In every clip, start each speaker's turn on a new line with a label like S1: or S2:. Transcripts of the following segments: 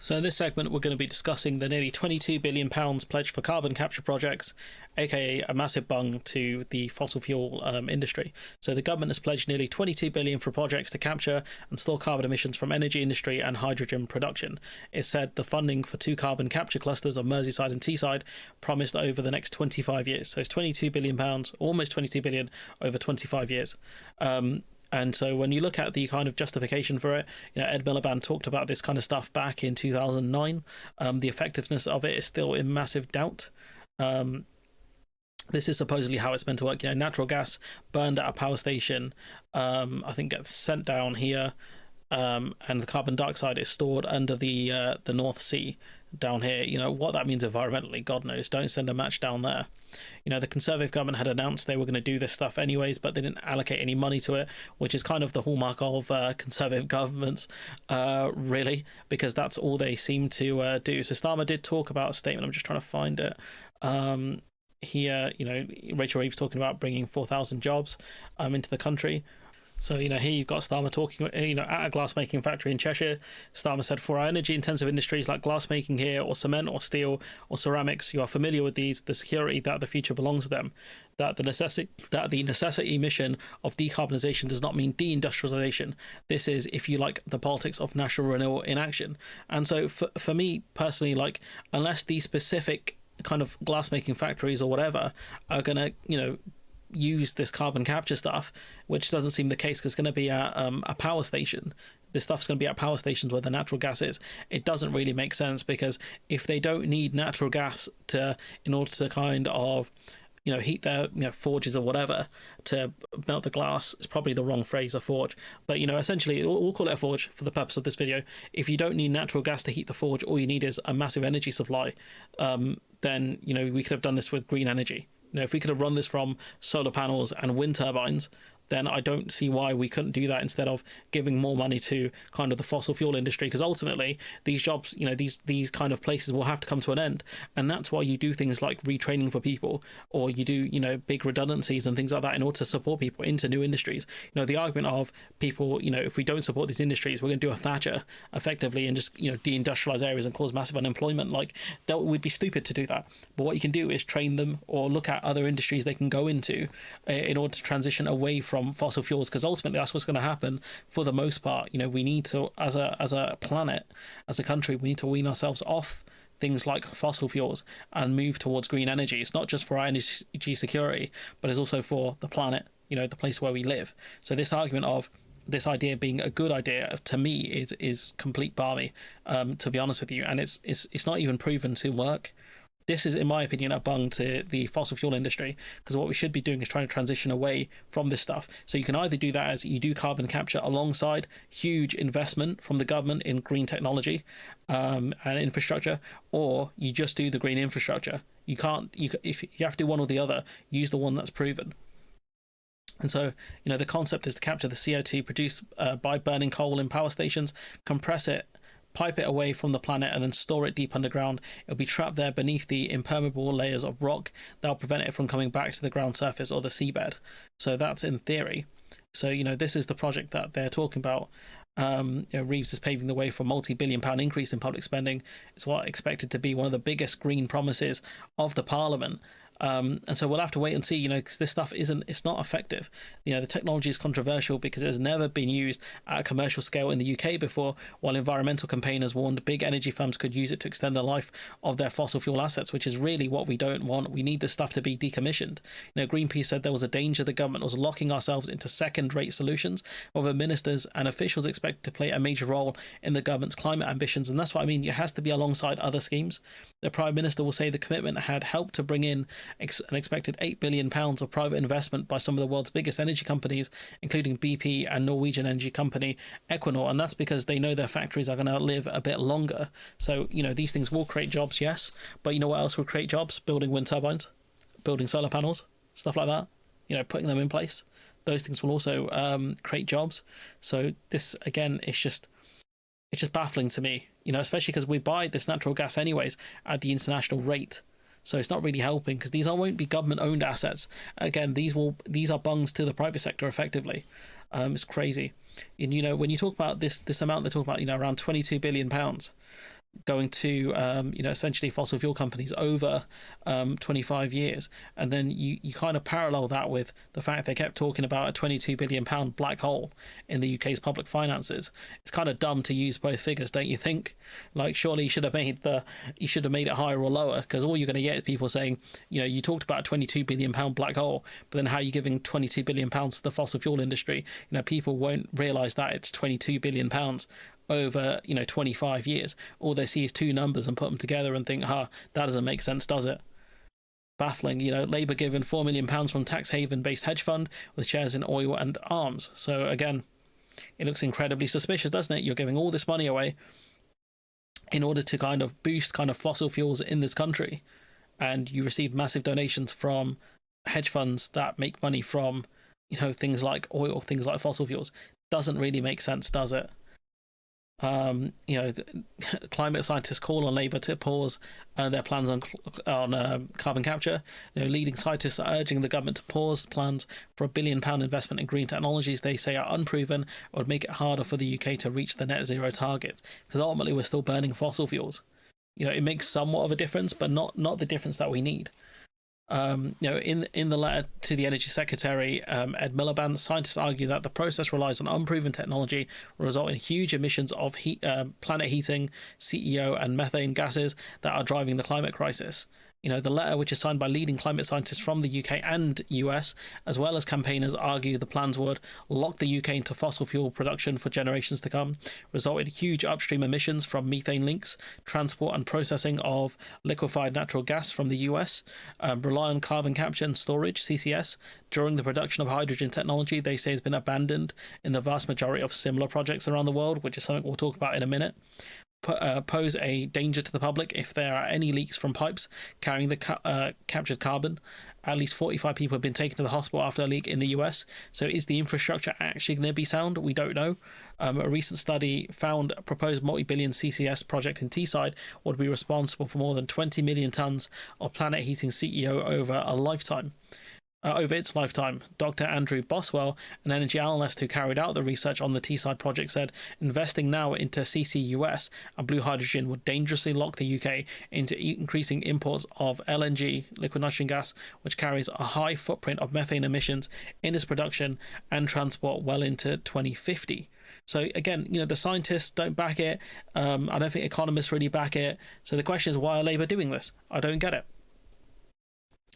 S1: So in this segment, we're going to be discussing the nearly £22 billion pledged for carbon capture projects, aka a massive bung to the fossil fuel industry. So the government has pledged nearly £22 billion for projects to capture and store carbon emissions from energy industry and hydrogen production. It said the funding for two carbon capture clusters of Merseyside and Teesside promised over the next 25 years. So it's £22 billion, almost 22 billion over 25 years. And so when you look at the kind of justification for it, Ed Miliband talked about this kind of stuff back in 2009. The effectiveness of it is still in massive doubt. This is supposedly how it's meant to work. Natural gas burned at a power station, I think gets sent down here, and the carbon dioxide is stored under the North Sea down here. What that means environmentally, God knows. Don't send a match down there. The Conservative government had announced they were going to do this stuff anyways, but they didn't allocate any money to it, which is kind of the hallmark of Conservative governments, really, because that's all they seem to do. So Starmer did talk about a statement. I'm just trying to find it. Here, Rachel Reeves talking about bringing 4,000 jobs into the country. So, here you've got Starmer talking, at a glassmaking factory in Cheshire. Starmer said, for our energy-intensive industries like glassmaking here, or cement, or steel, or ceramics, you are familiar with these, the security that the future belongs to them. That the necessity mission of decarbonisation does not mean deindustrialisation. This is, if you like, the politics of national renewal in action. And so, for me, personally, unless these specific kind of glassmaking factories or whatever are going to, use this carbon capture stuff, which doesn't seem the case because it's going to be at a power station. This stuff's going to be at power stations where the natural gas is. It doesn't really make sense, because if they don't need natural gas in order to kind of heat their forges or whatever to melt the glass, it's probably the wrong phrase, a forge, but essentially we'll call it a forge for the purpose of this video. If you don't need natural gas to heat the forge, all you need is a massive energy supply. Then we could have done this with green energy. If we could have run this from solar panels and wind turbines, then I don't see why we couldn't do that instead of giving more money to kind of the fossil fuel industry, because ultimately these jobs, these kind of places will have to come to an end. And that's why you do things like retraining for people, or you do, big redundancies and things like that in order to support people into new industries. The argument of people, if we don't support these industries, we're going to do a Thatcher effectively and just, deindustrialize areas and cause massive unemployment. That would be stupid to do that. But what you can do is train them or look at other industries they can go into in order to transition away from fossil fuels, because ultimately that's what's going to happen for the most part. We need to, as a planet, as a country, we need to wean ourselves off things like fossil fuels and move towards green energy. It's not just for our energy security, but it's also for the planet, the place where we live. So this argument of this idea being a good idea, to me, is complete barmy, to be honest with you, and it's not even proven to work. This is, in my opinion, a bung to the fossil fuel industry, because what we should be doing is trying to transition away from this stuff. So you can either do that as you do carbon capture alongside huge investment from the government in green technology and infrastructure, or you just do the green infrastructure. If you have to do one or the other, use the one that's proven. And so, the concept is to capture the CO2 produced by burning coal in power stations, compress it, pipe it away from the planet, and then store it deep underground. It'll be trapped there beneath the impermeable layers of rock that'll prevent it from coming back to the ground surface or the seabed. So that's in theory. So, this is the project that they're talking about. Reeves is paving the way for a multi-billion-pound increase in public spending. It's what expected to be one of the biggest green promises of the Parliament. And so we'll have to wait and see, because this stuff it's not effective. The technology is controversial because it has never been used at a commercial scale in the UK before, while environmental campaigners warned big energy firms could use it to extend the life of their fossil fuel assets, which is really what we don't want. We need this stuff to be decommissioned. Greenpeace said there was a danger the government was locking ourselves into second-rate solutions, whether ministers and officials expect to play a major role in the government's climate ambitions. And that's what I mean. It has to be alongside other schemes. The Prime Minister will say the commitment had helped to bring in an expected £8 billion of private investment by some of the world's biggest energy companies, including BP and Norwegian energy company Equinor, and that's because they know their factories are going to live a bit longer. So, these things will create jobs, yes, but what else will create jobs? Building wind turbines, building solar panels, stuff like that, putting them in place. Those things will also create jobs. So this, again, it's just baffling to me, especially because we buy this natural gas anyways at the international rate. So it's not really helping, because these won't be government-owned assets. Again, these are bungs to the private sector effectively. It's crazy. And when you talk about this amount, they're talking about around £22 billion. going to essentially fossil fuel companies over 25 years. And then you kind of parallel that with the fact they kept talking about a 22 billion pound black hole in the UK's public finances. It's kind of dumb to use both figures, don't you think? Like, surely you should have made it higher or lower, because all you're going to get is people saying, you talked about a 22 billion pound black hole, but then how are you giving 22 billion pounds to the fossil fuel industry? People won't realize that it's 22 billion pounds over 25 years. All they see is two numbers and put them together and think, that doesn't make sense, does it? Baffling. Labour given £4 million from tax haven based hedge fund with shares in oil and arms. So again, it looks incredibly suspicious, doesn't it? You're giving all this money away in order to kind of boost kind of fossil fuels in this country, and you receive massive donations from hedge funds that make money from things like oil, things like fossil fuels. Doesn't really make sense, does it? Climate scientists call on Labour to pause their plans on carbon capture. Leading scientists are urging the government to pause plans for £1 billion investment in green technologies they say are unproven or would make it harder for the UK to reach the net zero target, because ultimately we're still burning fossil fuels. It makes somewhat of a difference, but not the difference that we need. In the letter to the Energy Secretary, Ed Miliband, scientists argue that the process relies on unproven technology, will result in huge emissions of planet heating, CO, and methane gases that are driving the climate crisis. The letter, which is signed by leading climate scientists from the UK and US, as well as campaigners, argue the plans would lock the UK into fossil fuel production for generations to come, result in huge upstream emissions from methane leaks, transport and processing of liquefied natural gas from the US, rely on carbon capture and storage, CCS, during the production of hydrogen technology they say has been abandoned in the vast majority of similar projects around the world, which is something we'll talk about in a minute. Pose a danger to the public if there are any leaks from pipes carrying the captured carbon. At least 45 people have been taken to the hospital after a leak in the US. So is the infrastructure actually going to be sound? We don't know. A recent study found a proposed multi-billion CCS project in Teesside would be responsible for more than 20 million tonnes of planet heating CO over its lifetime. Dr. Andrew Boswell, an energy analyst who carried out the research on the Teesside project, said investing now into CCUS and blue hydrogen would dangerously lock the UK into increasing imports of LNG, liquid nitrogen gas, which carries a high footprint of methane emissions in its production and transport well into 2050. So again, the scientists don't back it. I don't think economists really back it. So the question is, why are Labour doing this? I don't get it.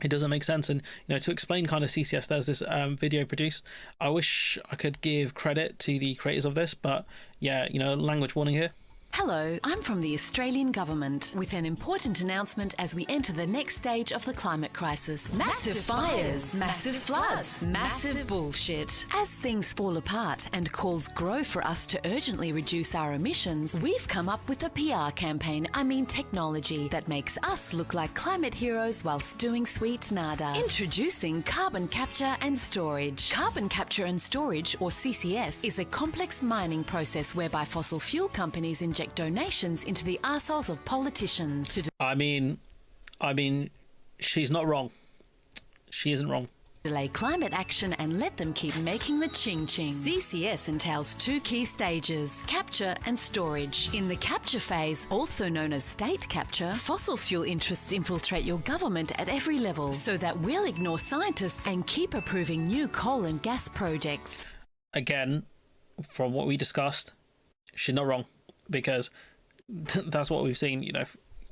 S1: It doesn't make sense. And to explain kind of CCS, there's this video produced. I wish I could give credit to the creators of this, but yeah, language warning here.
S2: Hello, I'm from the Australian Government with an important announcement as we enter the next stage of the climate crisis. Massive fires, massive floods, massive bullshit. As things fall apart and calls grow for us to urgently reduce our emissions, we've come up with a PR campaign, technology, that makes us look like climate heroes whilst doing sweet nada. Introducing carbon capture and storage. Carbon capture and storage, or CCS, is a complex mining process whereby fossil fuel companies inject donations into the arseholes of politicians.
S1: I mean, she's not wrong. She isn't wrong.
S2: Delay climate action and let them keep making the ching-ching. CCS entails two key stages, capture and storage. In the capture phase, also known as state capture, fossil fuel interests infiltrate your government at every level so that we'll ignore scientists and keep approving new coal and gas projects.
S1: Again, from what we discussed, she's not wrong, because that's what we've seen,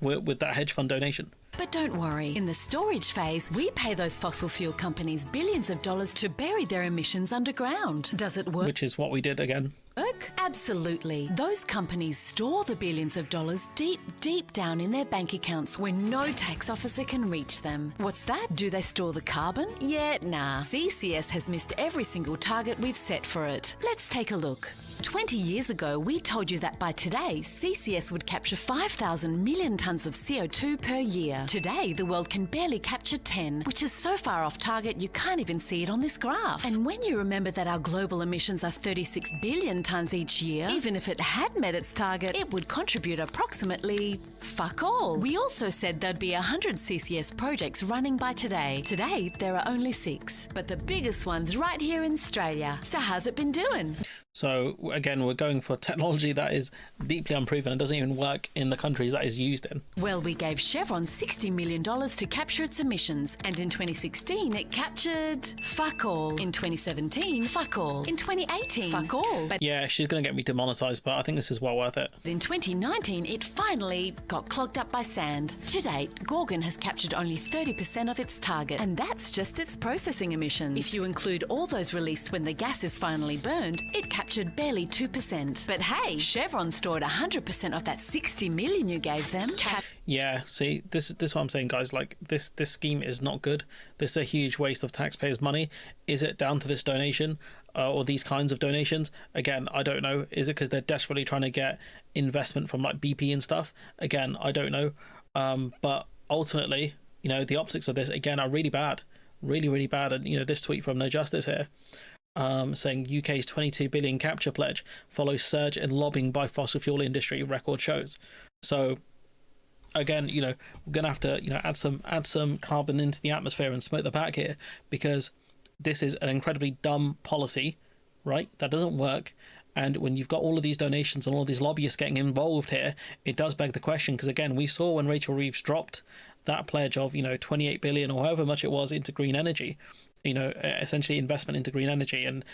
S1: with that hedge fund donation.
S2: But don't worry, in the storage phase, we pay those fossil fuel companies billions of dollars to bury their emissions underground. Does it work?
S1: Which is what we did again.
S2: Absolutely. Those companies store the billions of dollars deep, deep down in their bank accounts where no tax officer can reach them. What's that? Do they store the carbon? Yeah, nah. CCS has missed every single target we've set for it. Let's take a look. 20 years ago, we told you that by today, CCS would capture 5,000 million tonnes of CO2 per year. Today, the world can barely capture 10, which is so far off target you can't even see it on this graph. And when you remember that our global emissions are 36 billion tonnes each year, even if it had met its target, it would contribute approximately fuck all. We also said there'd be 100 CCS projects running by today. Today, there are only 6, but the biggest one's right here in Australia. So how's it been doing?
S1: So again, we're going for technology that is deeply unproven and doesn't even work in the countries that is used in.
S2: Well, we gave Chevron $60 million to capture its emissions, and in 2016 it captured fuck all. In 2017, fuck all. In 2018, fuck all. But
S1: Yeah, she's going to get me demonetized, but I think this is well worth it.
S2: in 2019, it finally got clogged up by sand. To date, Gorgon has captured only 30% of its target, and that's just its processing emissions. If you include all those released when the gas is finally burned, it captured barely 2%. But hey, Chevron stored 100% of that $60 million you gave them.
S1: Yeah, see, this is what I'm saying, guys. Like, this scheme is not good. This is a huge waste of taxpayers' money. Is it down to this donation or these kinds of donations? Again, I don't know. Is it because they're desperately trying to get investment from like BP and stuff? Again, I don't know. But ultimately, the optics of this again are really bad, really, really bad. And this tweet from No Justice here, saying UK's 22 billion capture pledge follows surge in lobbying by fossil fuel industry, record shows. So again, we're gonna have to add some carbon into the atmosphere and smoke the back here, because this is an incredibly dumb policy, right? That doesn't work. And when you've got all of these donations and all of these lobbyists getting involved here, it does beg the question, because again, we saw when Rachel Reeves dropped that pledge of 28 billion or however much it was into green energy, essentially investment into green energy and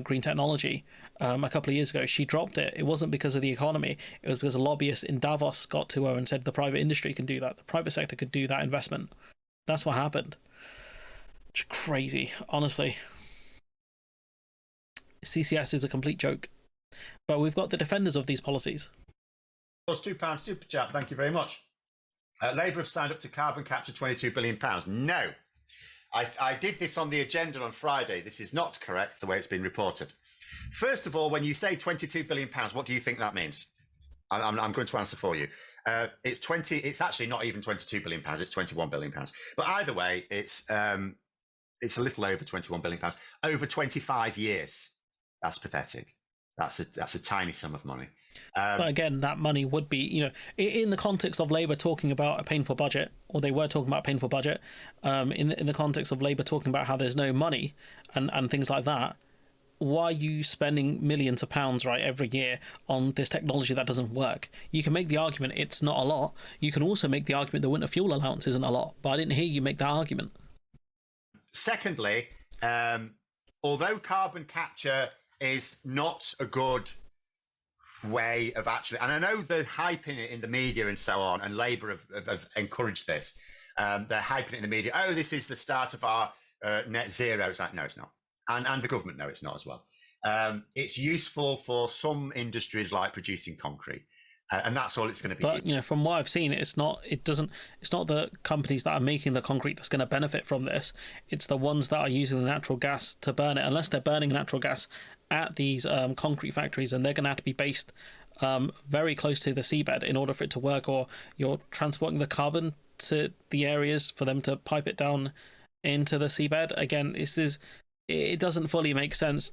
S1: green technology, a couple of years ago. She dropped it. It wasn't because of the economy. It was because a lobbyist in Davos got to her and said the private industry can do that. The private sector could do that investment. That's what happened. It's crazy, honestly. CCS is a complete joke. But we've got the defenders of these policies.
S3: Plus £2 super chat. Thank you very much. Labour have signed up to carbon capture £22 billion. No. I did this on the agenda on Friday. This is not correct, the way it's been reported. First of all, when you say £22 billion, what do you think that means? I'm going to answer for you. It's actually not even £22 billion. It's £21 billion. But either way, it's a little over £21 billion over 25 years. That's pathetic. That's a tiny sum of money.
S1: But again, that money would be, in the context of Labour talking about a painful budget, or they were talking about a painful budget, in the context of Labour talking about how there's no money and things like that, why are you spending millions of pounds, right, every year on this technology that doesn't work? You can make the argument it's not a lot. You can also make the argument the winter fuel allowance isn't a lot, but I didn't hear you make that argument.
S3: Secondly, although carbon capture is not a good way of actually, and I know they're hyping it in the media and so on, and Labour have encouraged this. They're hyping it in the media. Oh, this is the start of our net zero. It's like, no, it's not. And the government know it's not as well. It's useful for some industries like producing concrete. And that's all it's going to be.
S1: But from what I've seen, it's not the companies that are making the concrete that's going to benefit from this. It's the ones that are using the natural gas to burn it. Unless they're burning natural gas at these concrete factories, and they're going to have to be based very close to the seabed in order for it to work, or you're transporting the carbon to the areas for them to pipe it down into the seabed. Again, it doesn't fully make sense,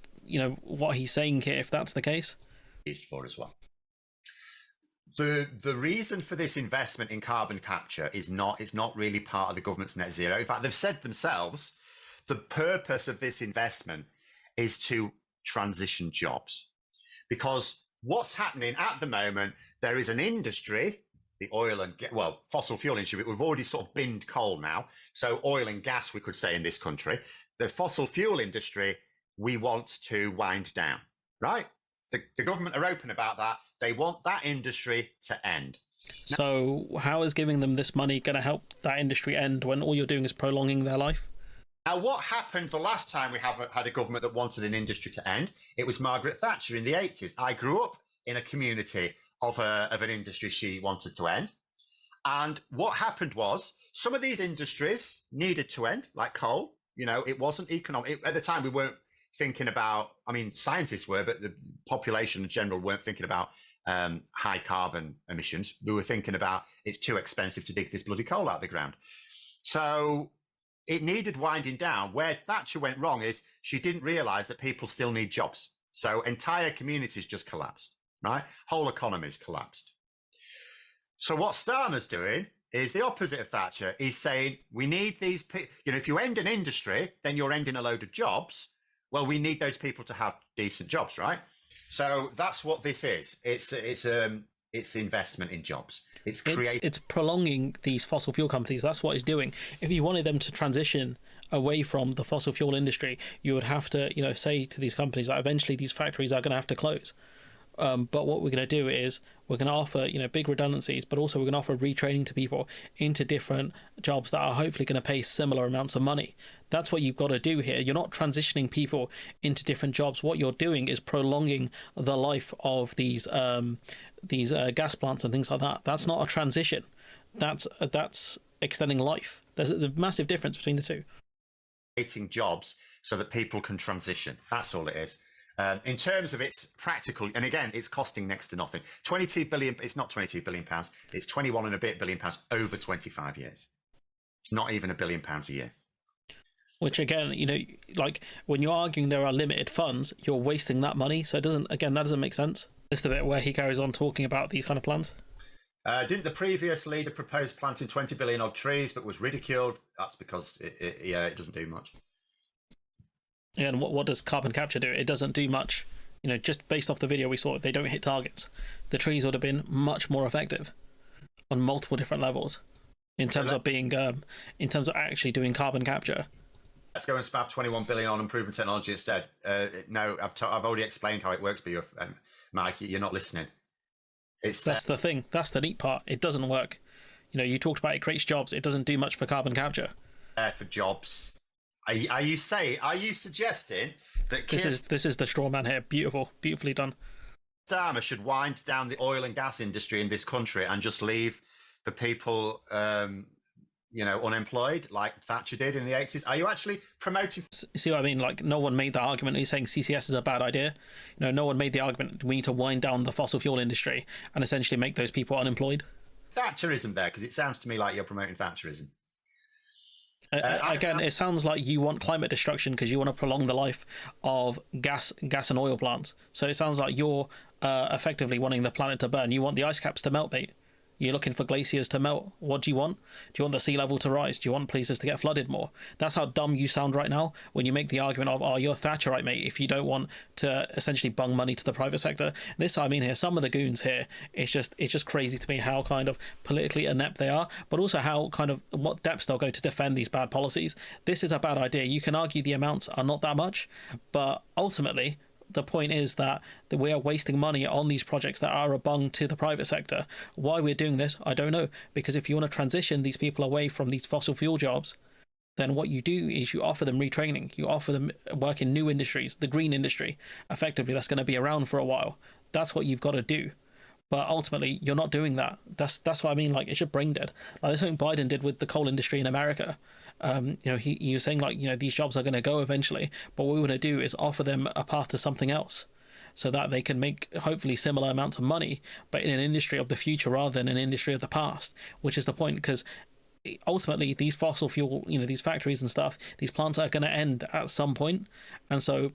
S1: what he's saying here, if that's the case.
S3: Used for as well. The reason for this investment in carbon capture is not really part of the government's net zero. In fact, they've said themselves the purpose of this investment is to transition jobs. Because what's happening at the moment, there is an industry, the oil and fossil fuel industry. We've already sort of binned coal now. So oil and gas, we could say, in this country. The fossil fuel industry, we want to wind down, right? The government are open about that. They want that industry to end.
S1: So how is giving them this money going to help that industry end when all you're doing is prolonging their life?
S3: Now, what happened the last time we had a government that wanted an industry to end? It was Margaret Thatcher in the 80s. I grew up in a community of an industry she wanted to end. And what happened was some of these industries needed to end, like coal. It wasn't economic. At the time, we weren't thinking about, scientists were, but the population in general weren't thinking about high carbon emissions. We were thinking about it's too expensive to dig this bloody coal out of the ground. So it needed winding down. Where Thatcher went wrong is she didn't realise that people still need jobs. So entire communities just collapsed, right? Whole economies collapsed. So what Starmer's doing is the opposite of Thatcher. He's saying we need these people. If you end an industry, then you're ending a load of jobs. Well, we need those people to have decent jobs, right? So that's what this is. It's investment in jobs.
S1: It's prolonging these fossil fuel companies. That's what it's doing. If you wanted them to transition away from the fossil fuel industry, you would have to, say to these companies that eventually these factories are going to have to close. But what we're going to do is we're going to offer, big redundancies, but also we're going to offer retraining to people into different jobs that are hopefully going to pay similar amounts of money. That's what you've got to do here. You're not transitioning people into different jobs. What you're doing is prolonging the life of these gas plants and things like that. That's not a transition. That's extending life. There's a massive difference between the two.
S3: Creating jobs so that people can transition. That's all it is. In terms of its practical, and again, it's costing next to nothing. 22 billion. It's not 22 billion pounds. It's 21 and a bit billion pounds over 25 years. It's not even £1 billion a year.
S1: Which again, like when you're arguing there are limited funds, you're wasting that money. So that doesn't make sense. Just the bit where he carries on talking about these kind of plans.
S3: Didn't the previous leader propose planting 20 billion odd trees, but was ridiculed? That's because it doesn't do much.
S1: Yeah, and what does carbon capture do? It doesn't do much. Just based off the video we saw, they don't hit targets. The trees would have been much more effective on multiple different levels in terms of actually doing carbon capture.
S3: Let's go and spaff 21 billion on improving technology instead. No, I've already explained how it works, but Mike, you're not listening.
S1: That's the thing. That's the neat part. It doesn't work. You talked about it creates jobs. It doesn't do much for carbon capture.
S3: For jobs. Are you suggesting that
S1: this is the straw man here? Beautifully done.
S3: Starmer should wind down the oil and gas industry in this country and just leave the people, unemployed like Thatcher did in the 80s? Are you actually promoting?
S1: See what I mean? Like, no one made that argument. He's saying CCS is a bad idea. No one made the argument we need to wind down the fossil fuel industry and essentially make those people unemployed.
S3: Thatcherism there, because it sounds to me like you're promoting Thatcherism.
S1: Again, it sounds like you want climate destruction because you want to prolong the life of gas and oil plants. So it sounds like you're effectively wanting the planet to burn. You want the ice caps to melt, mate. You're looking for glaciers to melt. What do you want? Do you want the sea level to rise? Do you want places to get flooded more? That's how dumb you sound right now when you make the argument of, oh, you're Thatcherite, mate, if you don't want to essentially bung money to the private sector. This, I mean, here, some of the goons here, it's just crazy to me how kind of politically inept they are, but also how kind of what depths they'll go to defend these bad policies. This is a bad idea. You can argue the amounts are not that much, but ultimately, the point is that we are wasting money on these projects that are a bung to the private sector. Why we're doing this, I don't know. Because if you want to transition these people away from these fossil fuel jobs, then what you do is you offer them retraining. You offer them work in new industries, the green industry. Effectively, that's going to be around for a while. That's what you've got to do. But ultimately, you're not doing that. That's what I mean. Like, it's just brain dead. Like, that's something Biden did with the coal industry in America. He was saying, like, these jobs are going to go eventually, but what we want to do is offer them a path to something else so that they can make hopefully similar amounts of money, but in an industry of the future rather than an industry of the past, which is the point. Because ultimately, these fossil fuel, these factories and stuff, these plants are going to end at some point. And so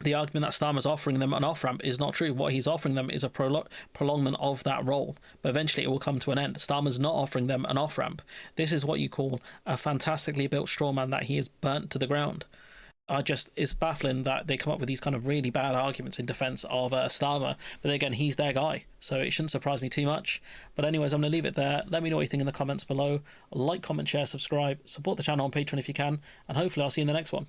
S1: the argument that Starmer's offering them an off-ramp is not true. What he's offering them is a prolongment of that role, but eventually it will come to an end. Starmer's not offering them an off-ramp. This is what you call a fantastically built straw man that he has burnt to the ground. It's baffling that they come up with these kind of really bad arguments in defense of Starmer, but again, he's their guy, so it shouldn't surprise me too much. But anyways, I'm going to leave it there. Let me know what you think in the comments below. Like, comment, share, subscribe, support the channel on Patreon if you can, and hopefully I'll see you in the next one.